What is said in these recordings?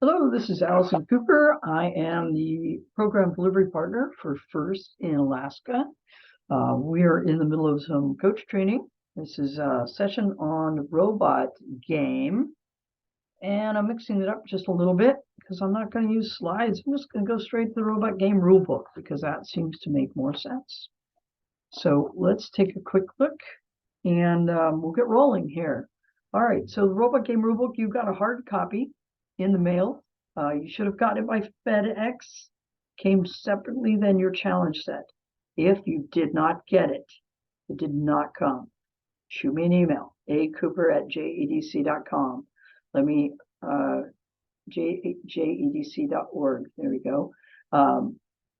Hello, this is Allison Cooper. I am the program delivery partner for FIRST in Alaska. We are in the middle of some coach training. This is a session on Robot Game, and I'm mixing it up just a little bit because I'm not going to use slides. I'm just going to go straight to the Robot Game Rulebook because that seems to make more sense. So let's take a quick look and we'll get rolling here. All right, so the Robot Game Rulebook, you've got a hard copy in the mail. You should have gotten it by FedEx. Came separately than your challenge set. If you did not get it, it did not come, shoot me an email, acooper@jedc.com. Let me, jedc.org, there we go.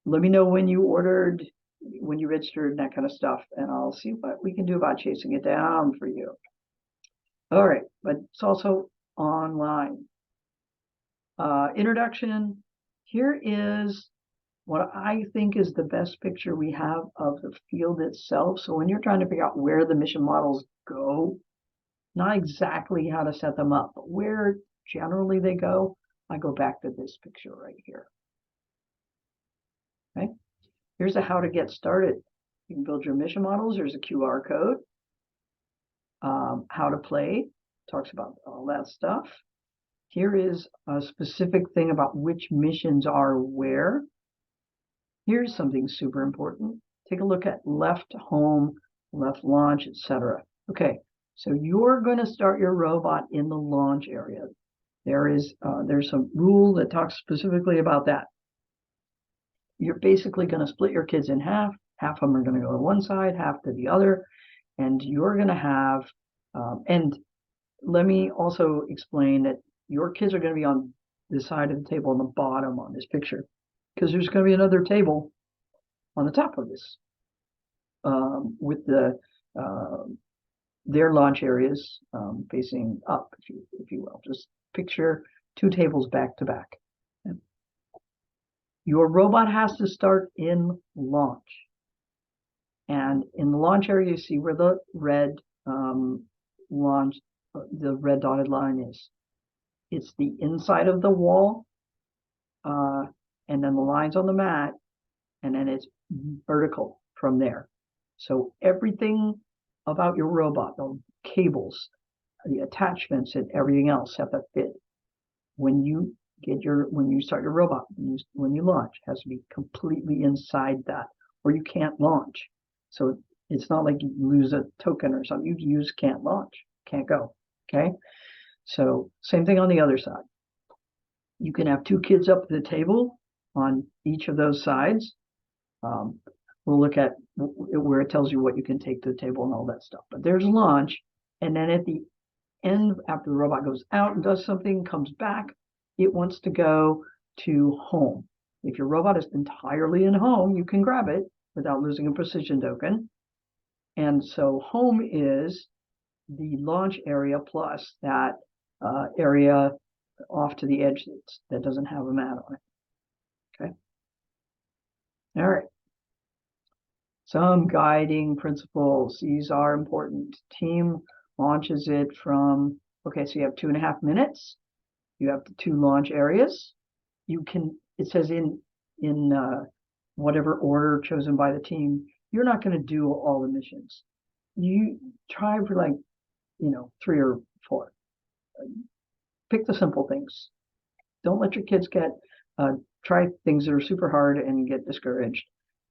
Let me know when you ordered, when you registered, and that kind of stuff, and I'll see what we can do about chasing it down for you. All right, but it's also online. Introduction. Here is what I think is the best picture we have of the field itself. So when you're trying to figure out where the mission models go, not exactly how to set them up, but where generally they go, I go back to this picture right here. Okay. Here's a how to get started. You can build your mission models. There's a QR code. How to play, talks about all that stuff. Here is a specific thing about which missions are where. Here's something super important. Take a look at left home, left launch, etc. Okay, so you're going to start your robot in the launch area. There's some rule that talks specifically about that. You're basically going to split your kids in half. Half of them are going to go to one side, half to the other, and you're going to have. And let me also explain that your kids are going to be on the side of the table on the bottom on this picture, because there's going to be another table on the top of this with their launch areas facing up, if you will. Just picture two tables back to back. Your robot has to start in launch, and in the launch area, you see where the red launch, the red dotted line is. It's the inside of the wall, and then the lines on the mat, and then it's vertical from there. So everything about your robot, the cables, the attachments, and everything else have to fit. When you start your robot, when you launch, it has to be completely inside that, or you can't launch. So it's not like you lose a token or something. You can't launch, can't go. Okay. So same thing on the other side. You can have two kids up at the table on each of those sides. We'll look at where it tells you what you can take to the table and all that stuff. But there's launch, and then at the end, after the robot goes out and does something, comes back, it wants to go to home. If your robot is entirely in home, you can grab it without losing a precision token. And so home is the launch area plus that area off to the edge that doesn't have a mat on it. Okay. All right. Some guiding principles. These are important. Team launches it from, okay, so you have 2.5 minutes. You have the two launch areas. You can, it says in whatever order chosen by the team, you're not going to do all the missions. You try for 3 or 4. Pick the simple things. Don't let your kids try things that are super hard and get discouraged.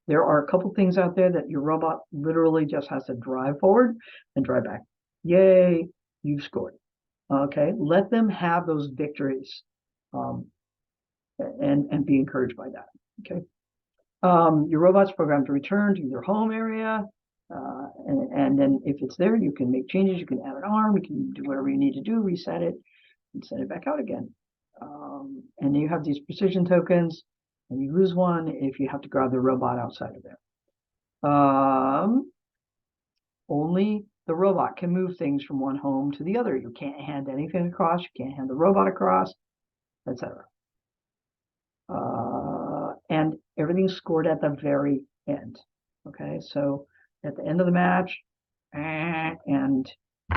There are a couple things out there that your robot literally just has to drive forward and drive back. Yay, you've scored. Okay, let them have those victories and be encouraged by that. Okay, your robot's programmed to return to your home area. And then if it's there, you can make changes. You can add an arm. You can do whatever you need to do, reset it, and send it back out again. And you have these precision tokens, and you lose one if you have to grab the robot outside of there. Only the robot can move things from one home to the other. You can't hand anything across. You can't hand the robot across, etc. And everything's scored at the very end. Okay, so at the end of the match, and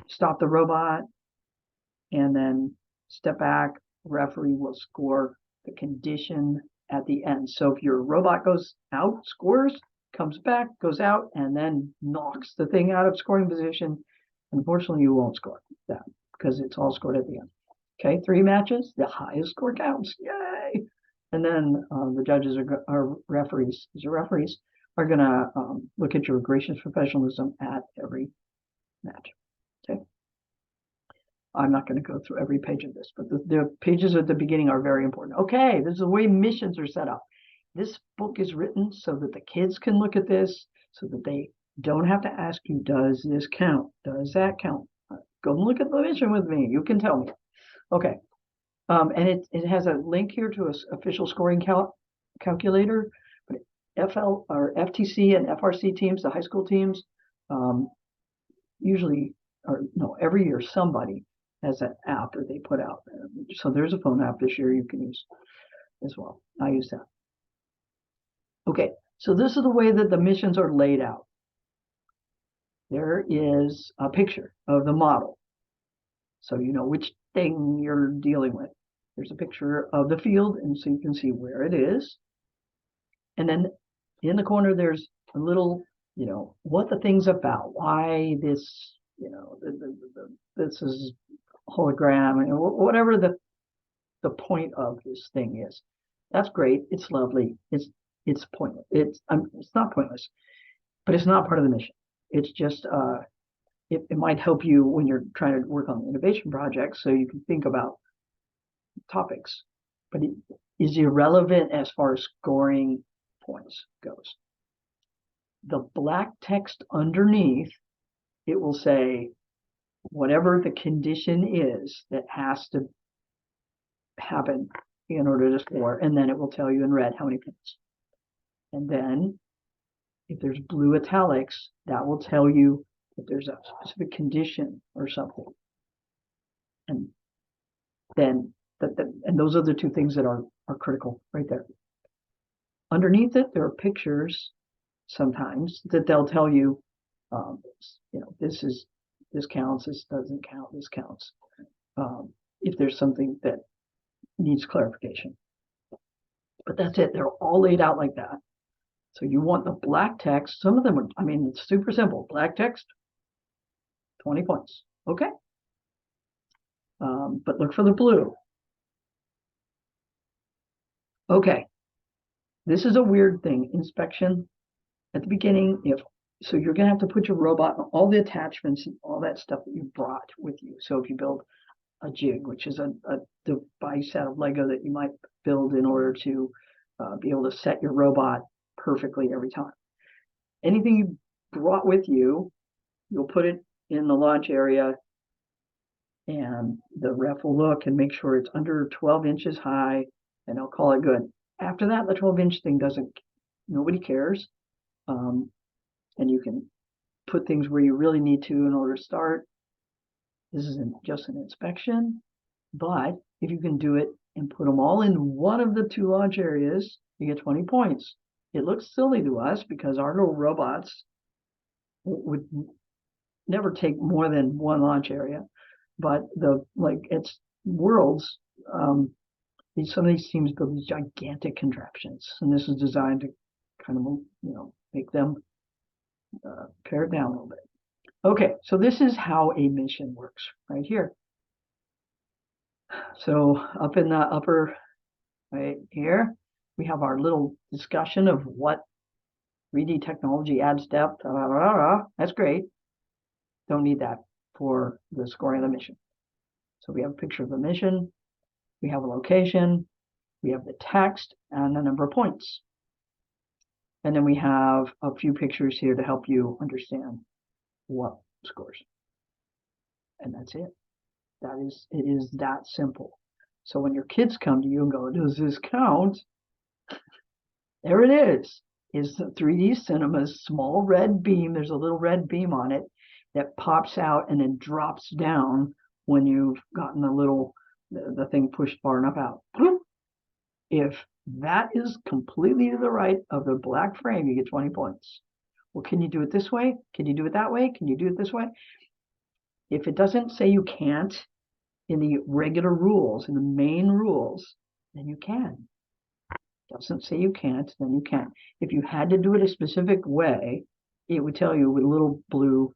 stop the robot, and then step back, referee will score the condition at the end. So if your robot goes out, scores, comes back, goes out, and then knocks the thing out of scoring position, unfortunately, you won't score that because it's all scored at the end. Okay, 3 matches, the highest score counts. Yay! And then the judges are referees. Your referees are going to look at your gracious professionalism at every match. Okay. I'm not going to go through every page of this, but the pages at the beginning are very important. Okay, this is the way missions are set up. This book is written so that the kids can look at this, so that they don't have to ask you, does this count? Does that count? Go look at the mission with me. You can tell me. Okay. And it has a link here to an official scoring calculator. But FL or FTC and FRC teams, the high school teams, usually, or no, every year somebody has an app that they put out. So there's a phone app this year you can use as well. I use that. Okay, so this is the way that the missions are laid out. There is a picture of the model, so you know which thing you're dealing with. There's a picture of the field, and so you can see where it is. And then in the corner, there's a little, you know, what the thing's about, why this, you know, this is hologram, and whatever the point of this thing is. That's great. It's lovely. It's pointless. It's not pointless, but it's not part of the mission. It's just it might help you when you're trying to work on innovation projects, so you can think about topics, but it is irrelevant as far as scoring points goes. The black text underneath, it will say whatever the condition is that has to happen in order to score, and then it will tell you in red how many points. And then if there's blue italics, that will tell you that there's a specific condition or something. And then and those are the 2 things that are critical right there. Underneath it, there are pictures sometimes that they'll tell you, you know, this counts, this doesn't count, this counts. If there's something that needs clarification. But that's it. They're all laid out like that. So you want the black text. Some of them are, I mean, it's super simple. Black text, 20 points. Okay. But look for the blue. Okay. This is a weird thing. Inspection at the beginning. So you're going to have to put your robot on all the attachments and all that stuff that you brought with you. So if you build a jig, which is a device out of Lego that you might build in order to be able to set your robot perfectly every time. Anything you brought with you, you'll put it in the launch area, and the ref will look and make sure it's under 12 inches high, and they'll call it good. After that, the 12-inch thing nobody cares. And you can put things where you really need to in order to start. This isn't just an inspection, but if you can do it and put them all in one of the 2 launch areas, you get 20 points. It looks silly to us because our little robots would never take more than 1 launch area, but it's worlds. Some of these teams build these gigantic contraptions, and this is designed to kind of, you know, make them pare it down a little bit. Okay, so this is how a mission works right here. So up in the upper right here, we have our little discussion of what 3D technology adds depth. That's great. Don't need that for the scoring of the mission. So we have a picture of the mission, we have a location, we have the text, and the number of points. And then we have a few pictures here to help you understand what scores. And that's it. It is that simple. So when your kids come to you and go, does this count? There it is. Is the 3D Cinema's small red beam. There's a little red beam on it that pops out and then drops down when you've gotten the thing pushed far enough out. If that is completely to the right of the black frame, you get 20 points. Well, can you do it this way? Can you do it that way? Can you do it this way? If it doesn't say you can't, in the regular rules, in the main rules, then you can. Doesn't say you can't, then you can. If you had to do it a specific way, it would tell you with a little blue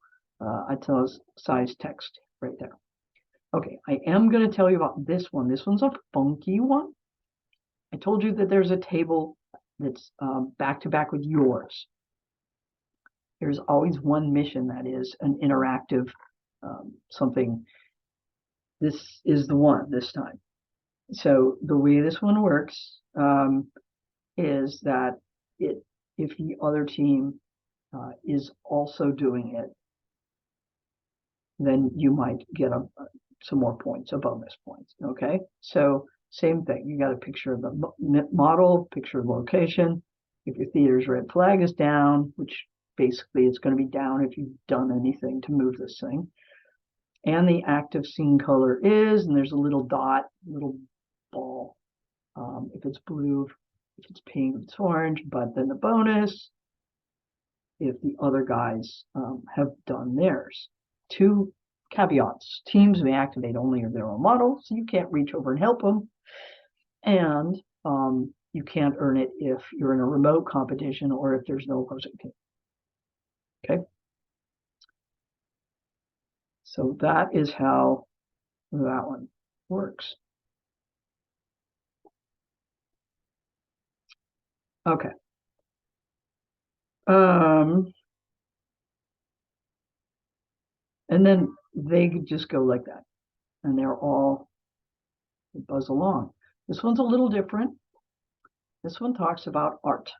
size text right there. Okay, I am going to tell you about this one. This one's a funky one. I told you that there's a table that's back to back with yours. There's always one mission that is an interactive something. This is the one this time. So the way this one works is that if the other team is also doing it, then you might get some more points, a bonus points. Okay, so same thing. You got a picture of the model, picture of location. If your theater's red flag is down, which basically it's going to be down if you've done anything to move this thing, and the active scene color is, and there's a little dot, little ball. If it's blue, if it's pink, it's orange. But then the bonus, if the other guys have done theirs. 2 caveats. Teams may activate only their own model, so you can't reach over and help them. And you can't earn it if you're in a remote competition or if there's no opposing team. Okay? So that is how that one works. Okay. And then they just go like that. And they're all buzz along. This one's a little different. This one talks about art.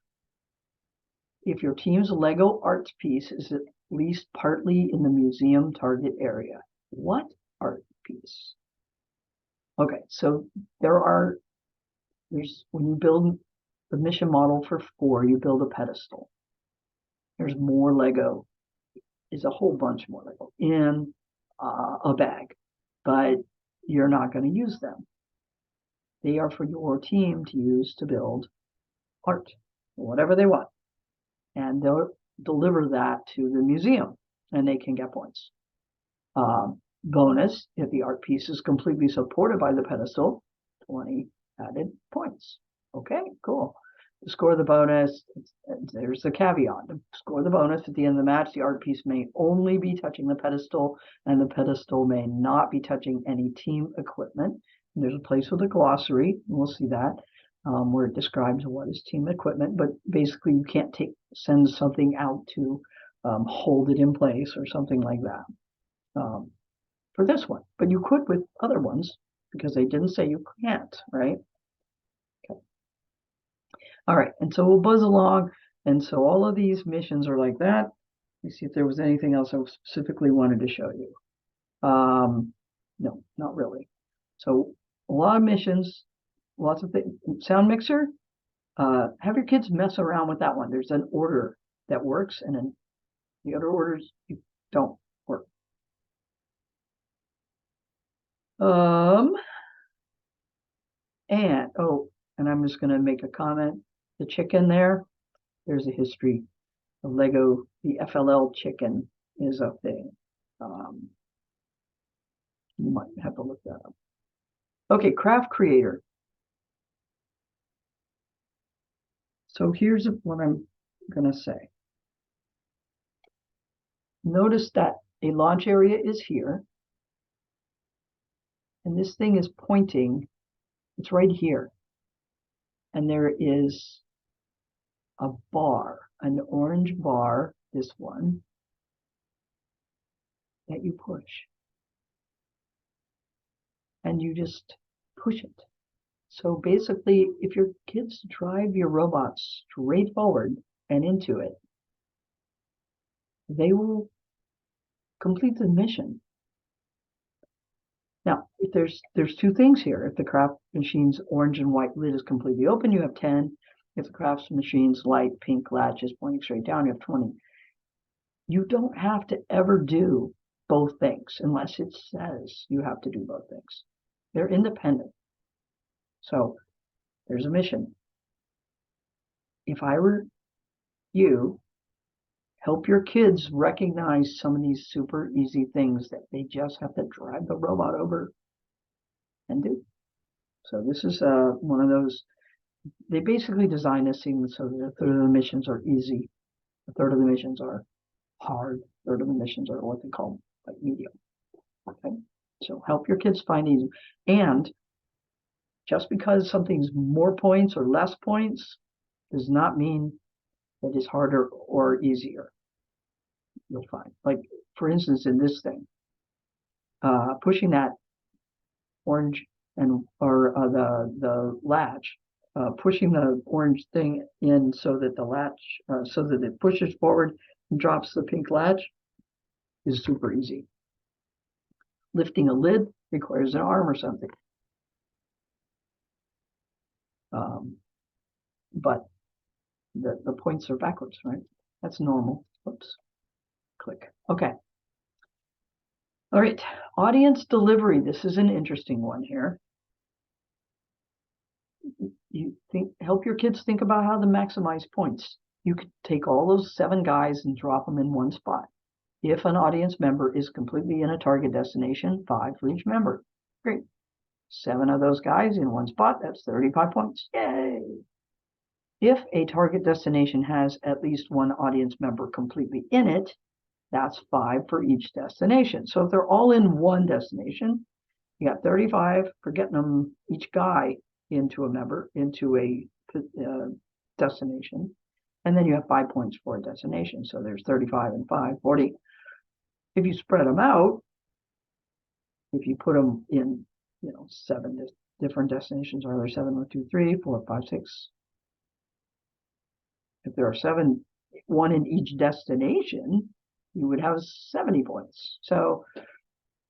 If your team's Lego art piece is at least partly in the museum target area. What art piece? Okay, so there's when you build the mission model for 4, you build a pedestal. There's more Lego. There's a whole bunch more Lego in a bag, but you're not going to use them. They are for your team to use to build art, whatever they want. And they'll deliver that to the museum, and they can get points. Bonus, if the art piece is completely supported by the pedestal, 20 added points. Okay, cool. To score the bonus, there's the caveat. To score the bonus at the end of the match, the art piece may only be touching the pedestal, and the pedestal may not be touching any team equipment. And there's a place with a glossary, and we'll see that, where it describes what is team equipment, but basically you can't send something out to hold it in place or something like that for this one. But you could with other ones, because they didn't say you can't, right? Okay. All right, and so we'll buzz along, and so all of these missions are like that. Let me see if there was anything else I specifically wanted to show you. No, not really. So a lot of missions, lots of things. Sound mixer, have your kids mess around with that one. There's an order that works, and then the other orders don't work. And I'm just going to make a comment. The chicken there's a history of Lego. The FLL chicken is a thing. You might have to look that up. Okay, craft creator. So here's what I'm going to say. Notice that a launch area is here. And this thing is pointing, it's right here. And there is a bar, an orange bar, this one, that you push. And you just push it. So basically, if your kids drive your robots straight forward and into it, they will complete the mission. Now, if there's 2 things here. If the craft machine's orange and white lid is completely open, you have 10. If the craft machine's light pink latch is pointing straight down, you have 20. You don't have to ever do both things unless it says you have to do both things. They're independent. So there's a mission. If I were you, help your kids recognize some of these super easy things that they just have to drive the robot over and do. So this is one of those. They basically design this thing so that a third of the missions are easy, a third of the missions are hard, a third of the missions are what they call like medium. Okay, so help your kids find easy. And just because something's more points or less points does not mean that it's harder or easier. You'll find, like for instance, in this thing, pushing that orange and or the latch, pushing the orange thing in so that the latch, so that it pushes forward and drops the pink latch is super easy. Lifting a lid requires an arm or something. But the points are backwards, right? That's normal. Oops. Click. Okay. All right. Audience delivery. This is an interesting one here. You help your kids think about how to maximize points. You could take all those 7 guys and drop them in one spot. If an audience member is completely in a target destination, 5 for each member. Great. 7 of those guys in one spot, that's 35 points. Yay! If a target destination has at least 1 audience member completely in it, that's 5 for each destination. So if they're all in one destination, you got 35 for getting them, each guy, into a destination. And then you have 5 points for a destination. So there's 35 and 5, 40. If you spread them out, if you put them in, 7 different destinations, are there 7, 1, 2, 3, 4, 5, 6? If there are 7, 1 in each destination, you would have 70 points. So,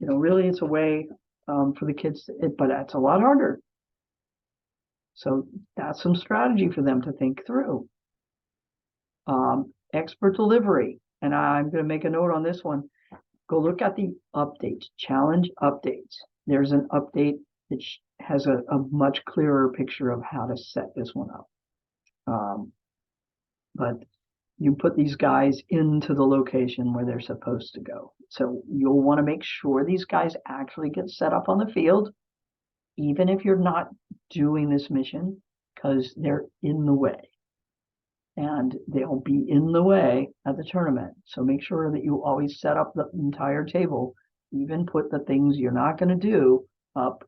really it's a way for the kids, but that's a lot harder. So that's some strategy for them to think through. Expert delivery, and I'm going to make a note on this one. Go look at the updates, challenge updates. There's an update that has a much clearer picture of how to set this one up. But you put these guys into the location where they're supposed to go. So you'll want to make sure these guys actually get set up on the field, even if you're not doing this mission, because they're in the way. And they'll be in the way at the tournament. So make sure that you always set up the entire table, even put the things you're not going to do up,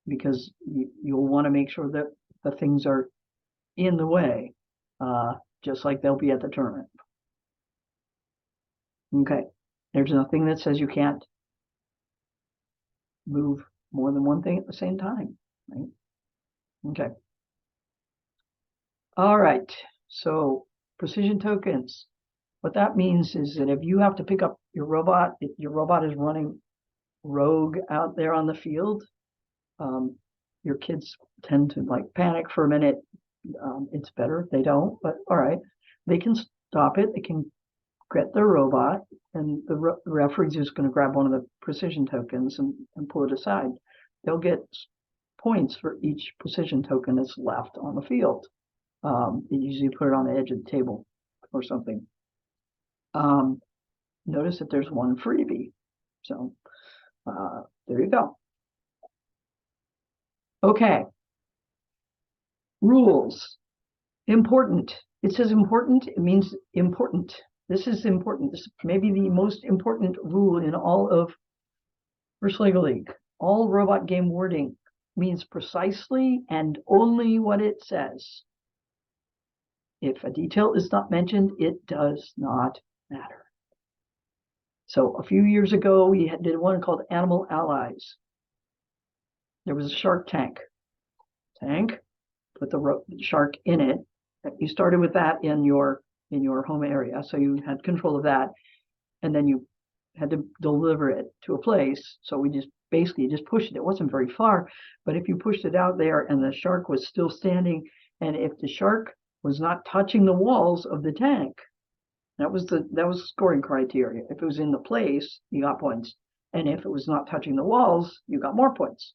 because you'll want to make sure that the things are in the way, just like they'll be at the tournament. Okay, there's nothing that says you can't move more than one thing at the same time, right? Okay. All right, so precision tokens. What that means is that if you have to pick up your robot, if your robot is running rogue out there on the field, your kids tend to like panic for a minute. It's better if they don't, but all right, they can stop it. They can get their robot, and the referee is just going to grab one of the precision tokens and pull it aside. They'll get points for each precision token that's left on the field. You usually put it on the edge of the table or something. Notice that there's one freebie. So there you go. Okay. Rules. Important. It says important. It means important. This is important. This may be the most important rule in all of First Lego League. All robot game wording means precisely and only what it says. If a detail is not mentioned, it does not matter. So a few years ago, we did one called Animal Allies. There was a shark tank. Put the shark in it. You started with that in your home area, so you had control of that, and then you had to deliver it to a place. So we just basically just pushed it. It wasn't very far, but if you pushed it out there and the shark was still standing, and if the shark was not touching the walls of the tank, that was scoring criteria. If it was in the place, you got points, and if it was not touching the walls, you got more points.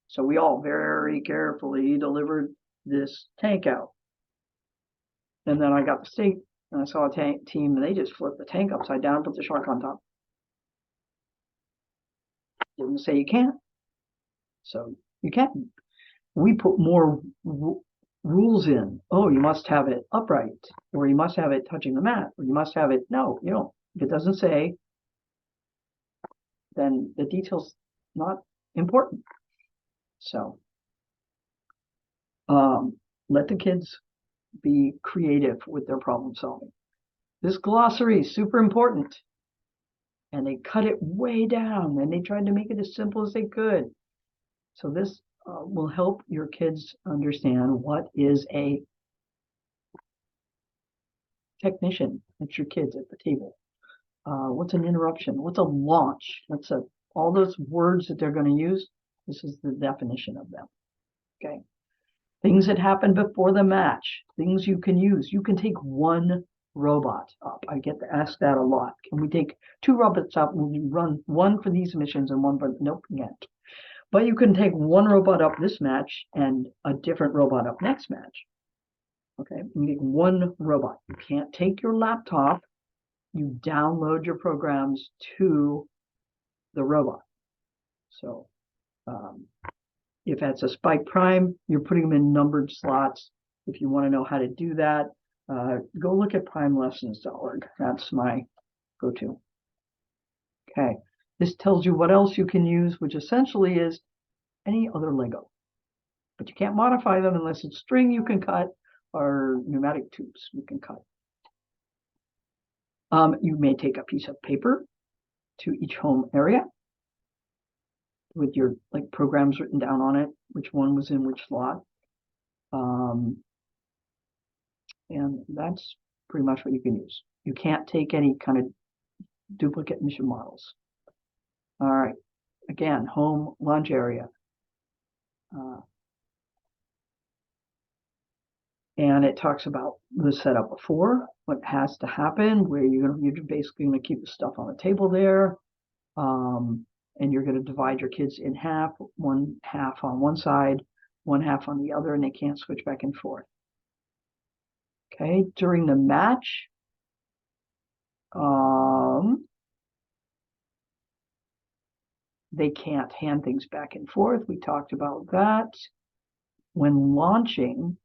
So we all very carefully delivered this tank out. And then I got the state, and I saw a team, and they just flipped the tank upside down and put the shark on top. Didn't say you can't. So You can't. We put more rules in. Oh, you must have it upright, or you must have it touching the mat, or you must have it. No, you don't. If it doesn't say, then the detail's not important. So let the kids be creative with their problem solving. This glossary is super important. And they cut it way down, and they tried to make it as simple as they could. So this will help your kids understand what is a technician. It's your kids at the table. What's an interruption? What's a launch? All those words that they're going to use. This is the definition of them. Okay. Things that happen before the match. Things you can use. You can take one robot up. I get asked that a lot. Can we take 2 robots up? Will you run one for these missions and one for... Nope, you can't. But you can take one robot up this match and a different robot up next match. Okay, you take one robot. You can't take your laptop. You download your programs to the robot. So if that's a Spike Prime, you're putting them in numbered slots. If you want to know how to do that, go look at primelessons.org. That's my go-to. Okay, this tells you what else you can use, which essentially is any other Lego. But you can't modify them unless it's string you can cut or pneumatic tubes you can cut. You may take a piece of paper to each home area with your programs written down on it, which one was in which slot. And that's pretty much what you can use. You can't take any kind of duplicate mission models. All right, again, home lunch area. And it talks about the setup before, what has to happen, where you're basically going to keep the stuff on the table there. And you're going to divide your kids in half, one half on one side, one half on the other, and they can't switch back and forth. Okay, during the match, they can't hand things back and forth. We talked about that. When launching,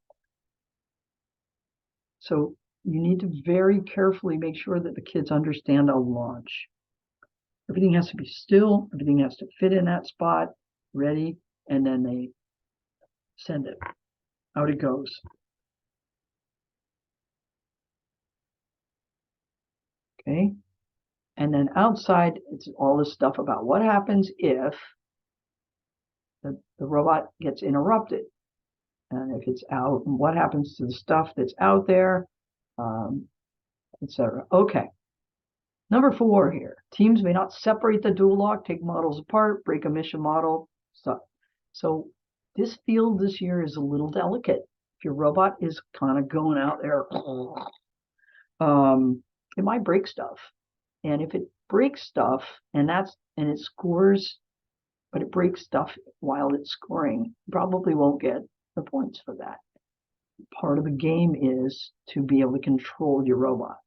so you need to very carefully make sure that the kids understand a launch. Everything has to be still, everything has to fit in that spot, ready, and then they send it. Out it goes. Okay, and then outside, it's all this stuff about what happens if the robot gets interrupted. And if it's out, and what happens to the stuff that's out there, etc. Okay. Number 4 here. Teams may not separate the dual lock, take models apart, break a mission model. So this field this year is a little delicate. If your robot is kind of going out there, it might break stuff. And if it breaks stuff and it scores, but it breaks stuff while it's scoring, you probably won't get the points for that. Part of the game is to be able to control your robot.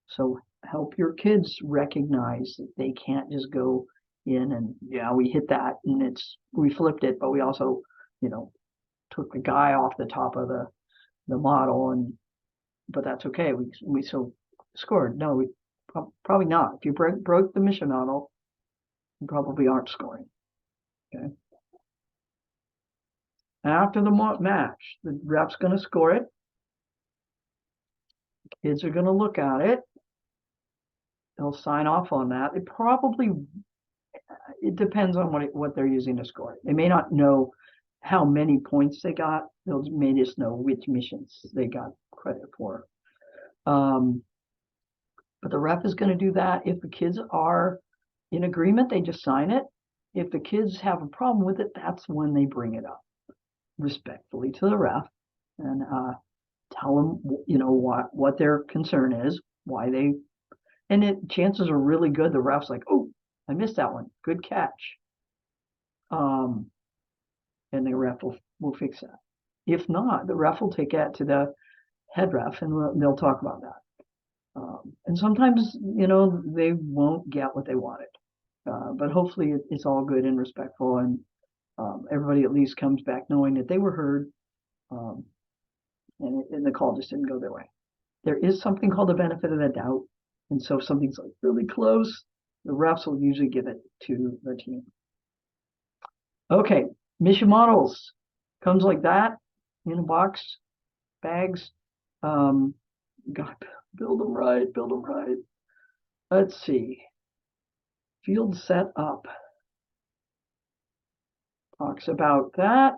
So help your kids recognize that they can't just go in and, yeah, we hit that and we flipped it, but we also, took the guy off the top of the model, but that's okay. We still scored. No, we probably not. If you broke the mission model, you probably aren't scoring. Okay. After the match, the ref's going to score it. The kids are going to look at it. They'll sign off on that. It depends on what they're using to score. They may not know how many points they got. They may just know which missions they got credit for. But the ref is going to do that. If the kids are in agreement, they just sign it. If the kids have a problem with it, that's when they bring it up respectfully to the ref and tell them, what their concern is, why they, and chances are really good the ref's like, oh, I missed that one, good catch. And the ref will fix that. If not, the ref will take that to the head ref and they'll talk about that. And sometimes, they won't get what they wanted. But hopefully it's all good and respectful, and everybody at least comes back knowing that they were heard, and the call just didn't go their way. There is something called the benefit of the doubt, and so if something's like really close, the refs will usually give it to the team. Okay, mission models comes like that in a box, bags. Gotta build them right, build them right. Let's see. Field set up talks about that.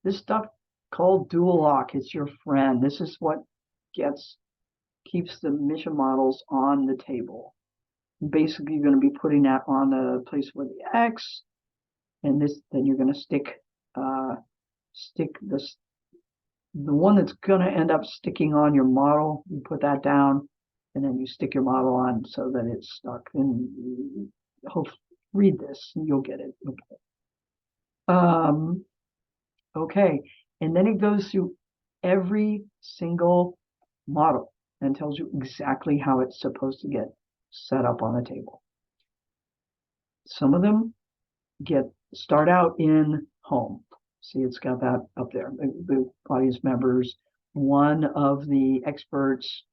This stuff called dual lock. It's your friend. This is what keeps the mission models on the table. Basically, you're going to be putting that on the place where the X, and then you're going to stick the one that's going to end up sticking on your model. You put that down, and then you stick your model on so that it's stuck. And read this, and you'll get it. Okay, and then it goes through every single model and tells you exactly how it's supposed to get set up on the table. Some of them start out in home. See, it's got that up there. The audience members, one of the experts,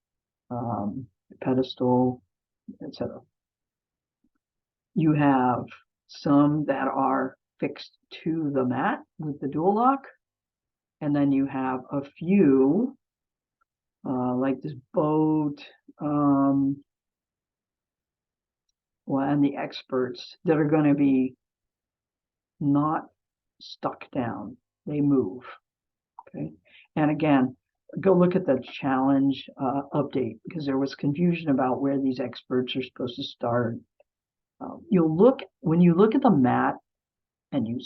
pedestal, etc. You have some that are fixed to the mat with the dual lock, and then you have a few like this boat, and the experts that are going to be not stuck down. They move. Okay. And again, go look at the challenge update, because there was confusion about where these experts are supposed to start. When you look at the mat and you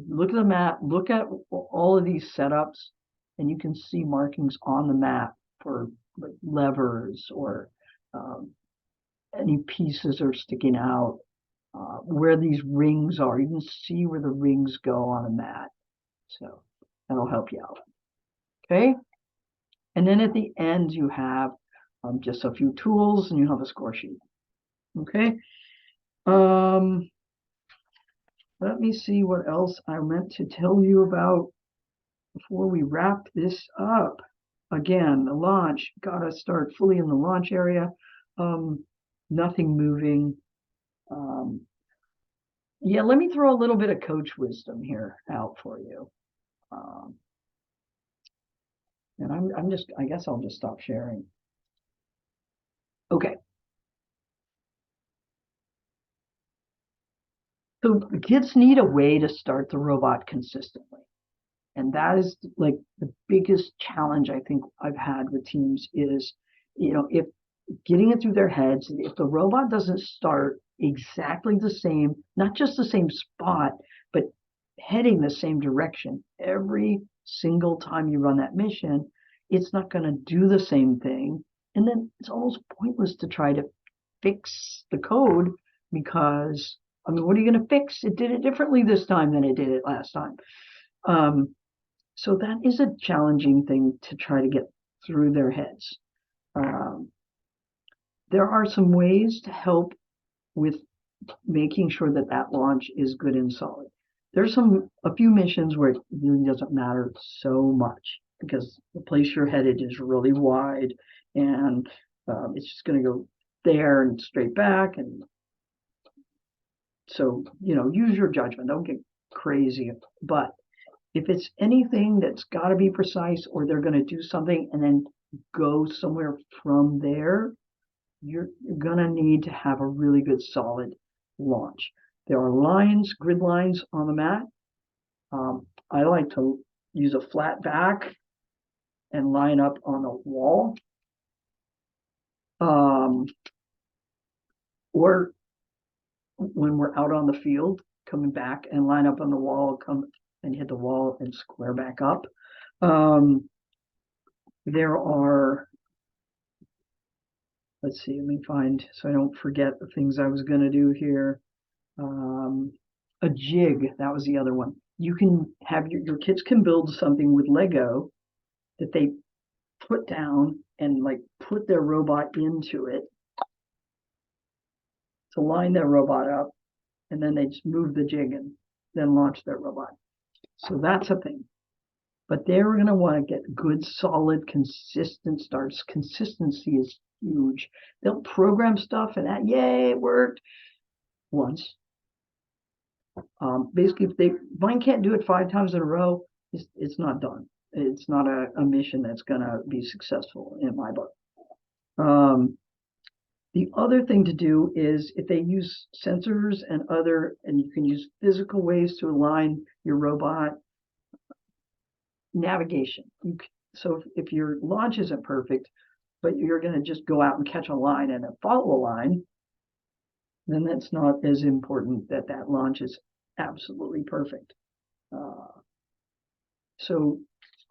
look at the mat, look at all of these setups, and you can see markings on the mat for like levers or any pieces are sticking out, where these rings are. You can see where the rings go on a mat. So that'll help you out. Okay. And then at the end, you have just a few tools, and you have a score sheet. Okay. Let me see what else I meant to tell you about before we wrap this up. Again, the launch, gotta start fully in the launch area. Nothing moving. Yeah, let me throw a little bit of coach wisdom here out for you. And I guess I'll just stop sharing. Okay. So kids need a way to start the robot consistently. And that is like the biggest challenge I think I've had with teams is, if getting it through their heads, if the robot doesn't start exactly the same, not just the same spot, but heading the same direction every single time you run that mission, it's not going to do the same thing. And then it's almost pointless to try to fix the code, because, what are you going to fix? It did it differently this time than it did it last time. So that is a challenging thing to try to get through their heads. There are some ways to help with making sure that launch is good and solid. There's a few missions where it really doesn't matter so much, because the place you're headed is really wide, and it's just going to go there and straight back. And so, use your judgment. Don't get crazy. But if it's anything that's got to be precise, or they're going to do something and then go somewhere from there, you're going to need to have a really good solid launch. There are grid lines on the mat. I like to use a flat back and line up on the wall. Or when we're out on the field, coming back and line up on the wall, come and hit the wall and square back up. There are, let's see, let me find, so I don't forget the things I was going to do here. A jig, that was the other one. You can have your kids can build something with Lego that they put down and like put their robot into it to line their robot up, and then they just move the jig and then launch their robot. So that's a thing. But they're going to want to get good, solid, consistent starts. Consistency is huge. They'll program stuff and that, yay, it worked once. Basically, if mine can't do it 5 times in a row, it's not done. It's not a mission that's going to be successful in my book. The other thing to do is if they use sensors and you can use physical ways to align your robot. Navigation. So if your launch isn't perfect, but you're going to just go out and catch a line and follow a line, then that's not as important that launch is absolutely perfect. So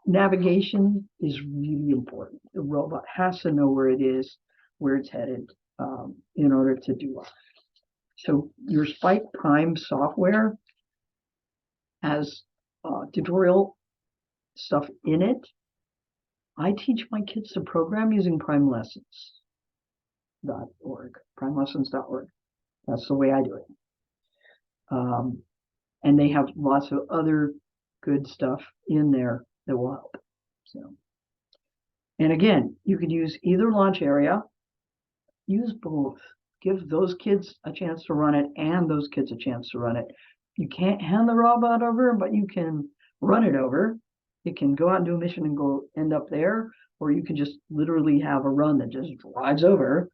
navigation is really important. The robot has to know where it is, where it's headed, in order to do well. So your Spike Prime software has tutorial stuff in it. I teach my kids to program using primelessons.org, primelessons.org. That's the way I do it. And they have lots of other good stuff in there that will help. So, and again, you could use either launch area, use both. Give those kids a chance to run it and those kids a chance to run it. You can't hand the robot over, but you can run it over. It can go out and do a mission and go end up there, or you can just literally have a run that just drives over.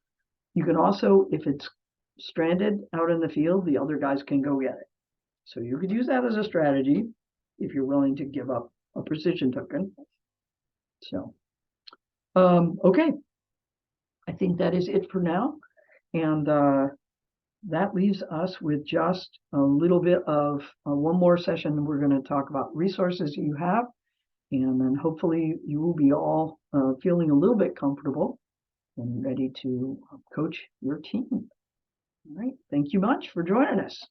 You can also, if it's stranded out in the field, the other guys can go get it. So you could use that as a strategy if you're willing to give up a precision token. So, okay. I think that is it for now. And that leaves us with just a little bit of one more session. We're going to talk about resources you have. And then hopefully you will be all feeling a little bit comfortable and ready to coach your team. All right. Thank you much for joining us.